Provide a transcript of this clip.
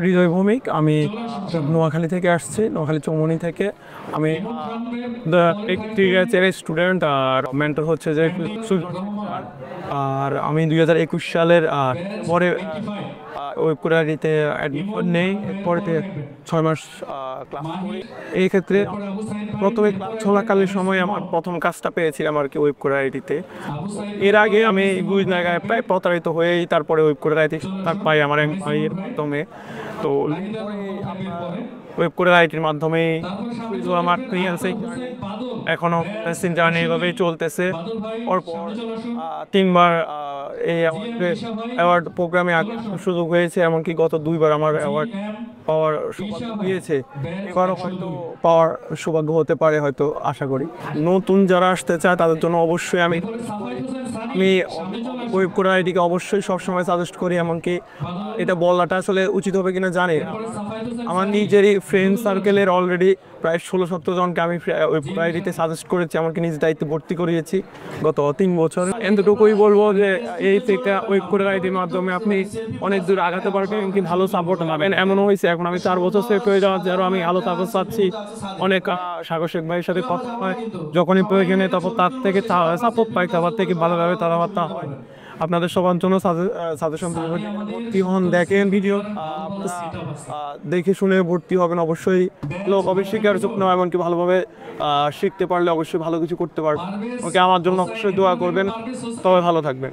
হৃদয় ভৌমিক। আমি নোয়াখালী থেকে আসছি, নোয়াখালী চৌমনি থেকে। আমি স্টুডেন্ট আর মেন্টর হচ্ছে যে আর আমি 2021 সালের পরে ওই কোরআনিতে অ্যাডমিশন নেই, এরপরে 6 মাস ক্লাস করি। এই ক্ষেত্রে প্রথমে চলাকালীন সময় আমার প্রথম কাজটা পেয়েছিলাম আর কি ওয়েব কোরিয়াতে। এর আগে আমি দুই জায়গায় প্রায় প্রতারিত হয়েই তারপরে ওয়েব কোরিয়াতে পাই আমার এক ভাইয়ের মাধ্যমে। তো ওয়েব কোরিয়ার মাধ্যমে আমার ফ্রিল্যান্সিং এখনো জার্নি এভাবেই চলতেছে। পরপর 3বার এই অ্যাওয়ার্ড প্রোগ্রামে সুযোগ হয়েছে, এমনকি গত 2বার আমার অ্যাওয়ার্ড পাওয়ার সৌভাগ্য হয়েছে। এবারও হয়তো পাওয়ার সৌভাগ্য হতে পারে, হয়তো আশা করি। নতুন যারা আসতে চায় তাদের জন্য অবশ্যই আমি ওয়েব কোরিয়াটিকে অবশ্যই সবসময় সাজেস্ট করি। এমনকি এটা বলাটা আসলে উচিত হবে কিনা জানি না, আমার নিজেরই ফ্রেন্ড সার্কেলের অলরেডি প্রায় 16-17 জনকে আমি ওয়েব কোরিয়াটিতে সাজেস্ট করেছি, এমনকি নিজ দায়িত্বে ভর্তি করিয়েছি গত 3 বছর। এতটুকুই বলবো যে এই থেকে ওয়েব কোরিয়াটির মাধ্যমে আপনি অনেক দূর আগাতে পারবেন, এমনকি ভালো সাপোর্ট পাবেন। এমনও হয়েছে এখন আমি 4 বছর সেফ হয়ে যাওয়ার যারও আমি আলো সাপোর্ট পাচ্ছি। অনেক সাগর শেখ ভাইয়ের সাথে কথা হয়, যখনই প্রয়োজনে তখন তার থেকে সাপোর্ট পাই, তার থেকে ভালোভাবে কথাবার্তা হয়। আপনাদের সবার জন্য সাজেশন ভর্তি হন, দেখেন ভিডিও, দেখে শুনে ভর্তি হবেন অবশ্যই। লোক অবশ্যই শিখার জন্য, এমনকি ভালোভাবে শিখতে পারলে অবশ্যই ভালো কিছু করতে পারবেন। ওকে, আমার জন্য অবশ্যই দোয়া করবেন, তবে ভালো থাকবেন।